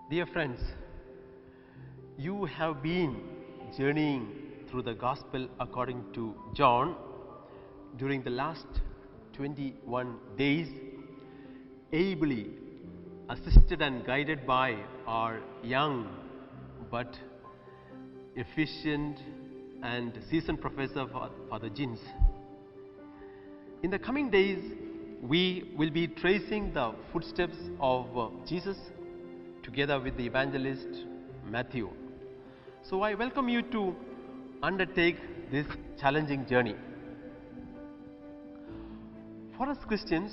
Dear friends, you have been journeying through the Gospel according to John during the last 21 days, ably assisted and guided by our young but efficient and seasoned professor, Father Jins. In the coming days, we will be tracing the footsteps of Jesus together with the evangelist Matthew. So I welcome you to undertake this challenging journey. For us Christians,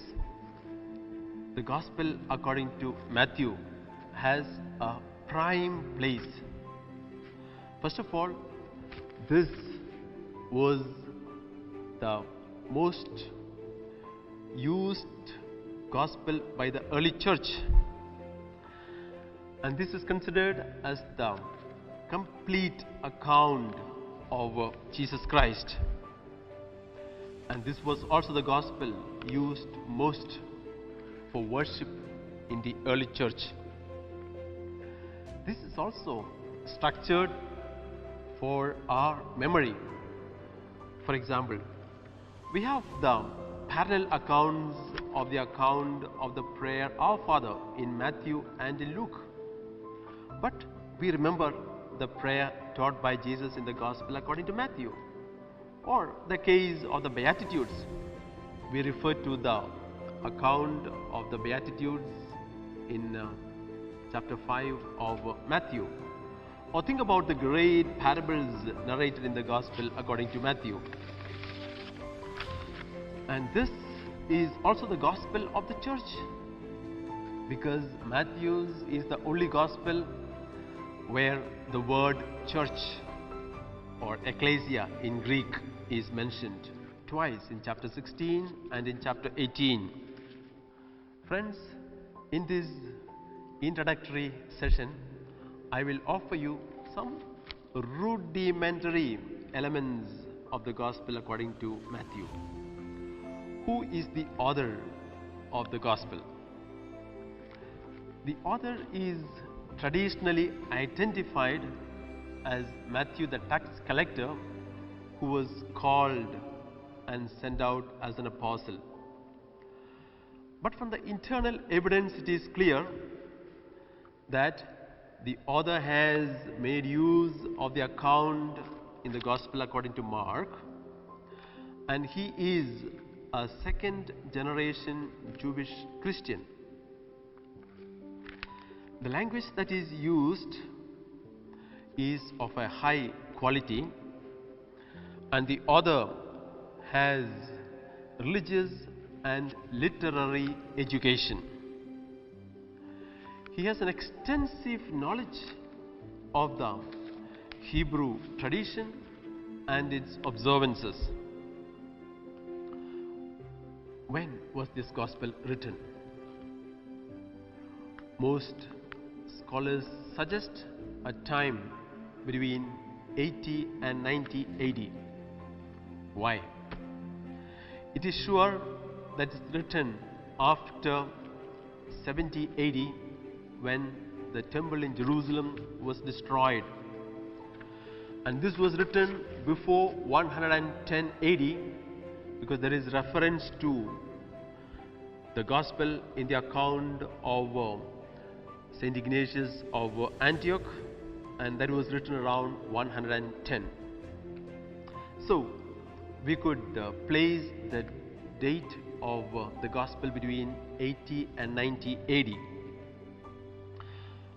the Gospel according to Matthew has a prime place. First of all, this was the most used Gospel by the early church, and this is considered as the complete account of Jesus Christ. And this was also the Gospel used most for worship in the early church. This is also structured for our memory. For example, we have the parallel accounts of the account of the prayer Our Father in Matthew and in Luke. But we remember the prayer taught by Jesus in the Gospel according to Matthew, or the case of the Beatitudes. We refer to the account of the Beatitudes in chapter 5 of Matthew. Or think about the great parables narrated in the Gospel according to Matthew. And this is also the Gospel of the church, because Matthew's is the only Gospel where the word church or ecclesia in Greek is mentioned twice, in chapter 16 and in chapter 18. Friends, in this introductory session, I will offer you some rudimentary elements of the Gospel according to Matthew. Who is the author of the Gospel? The author is traditionally identified as Matthew the tax collector, who was called and sent out as an apostle. But from the internal evidence, it is clear that the author has made use of the account in the Gospel according to Mark, and he is a second generation Jewish Christian. The language that is used is of a high quality, and the author has religious and literary education. He has an extensive knowledge of the Hebrew tradition and its observances. When was this Gospel written? Most scholars suggest a time between 80 and 90 AD. Why? It is sure that it's written after 70 AD, when the temple in Jerusalem was destroyed. And this was written before 110 AD, because there is reference to the Gospel in the account of Saint Ignatius of Antioch, and that was written around 110. So we could place the date of the Gospel between 80 and 90 AD.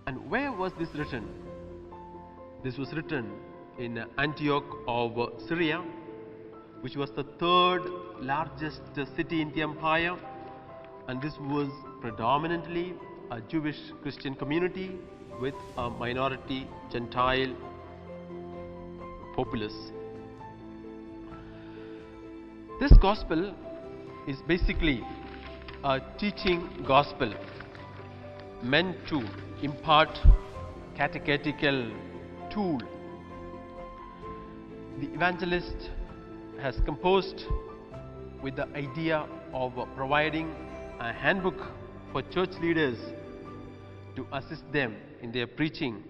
And where was this written? This was written in Antioch of Syria, which was the third largest city in the empire, and this was predominantly a Jewish Christian community with a minority Gentile populace. This Gospel is basically a teaching Gospel meant to impart catechetical tool. The evangelist has composed with the idea of providing a handbook for church leaders to assist them in their preaching,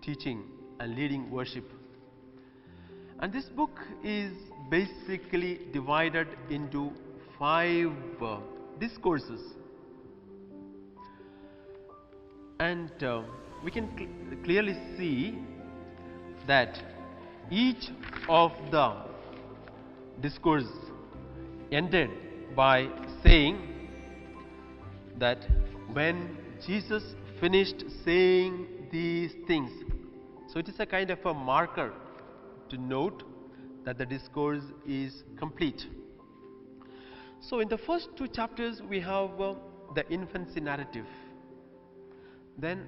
teaching, and leading worship. And this book is basically divided into 5 discourses. And we can clearly see that each of the discourse ended by saying that when Jesus finished saying these things, so it is a kind of a marker to note that the discourse is complete. So in the first 2 chapters we have the infancy narrative, then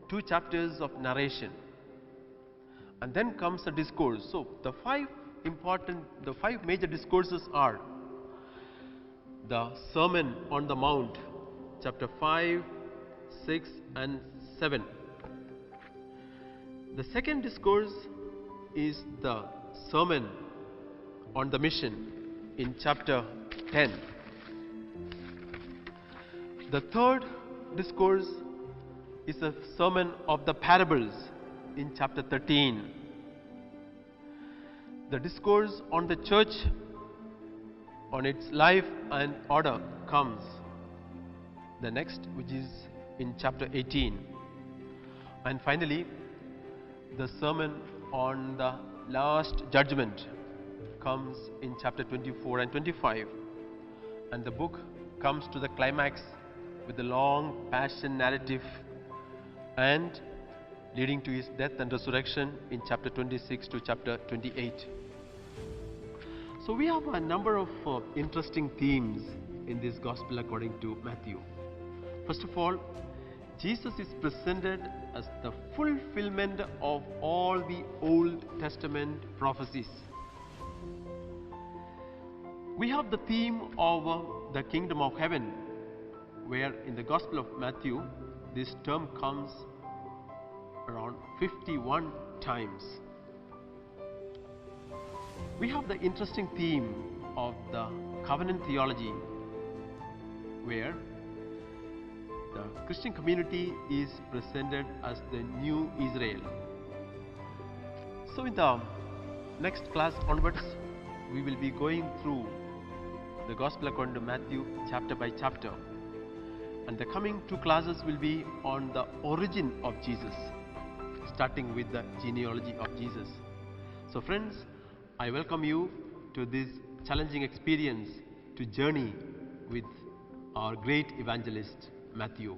2 chapters of narration, and then comes the discourse. So the 5 major discourses are the Sermon on the Mount, chapter 5, 6 and 7. The second discourse is the Sermon on the Mission in chapter 10. The third discourse is a Sermon of the Parables in chapter 13. The discourse on the church, on its life and order, comes the next, which is in chapter 18. And finally, the Sermon on the Last Judgment comes in chapter 24 and 25. And the book comes to the climax with the long passion narrative and leading to his death and resurrection in chapter 26 to chapter 28. So we have a number of interesting themes in this gospel according to Matthew. First of all, Jesus is presented as the fulfillment of all the Old Testament prophecies. We have the theme of the kingdom of heaven, where in the Gospel of Matthew this term comes around 51 times. We have the interesting theme of the covenant theology, where the Christian community is presented as the new Israel. So in the next class onwards, we will be going through the Gospel according to Matthew chapter by chapter, and the coming 2 classes will be on the origin of Jesus, starting with the genealogy of Jesus. So friends, I welcome you to this challenging experience to journey with our great evangelist Matthew.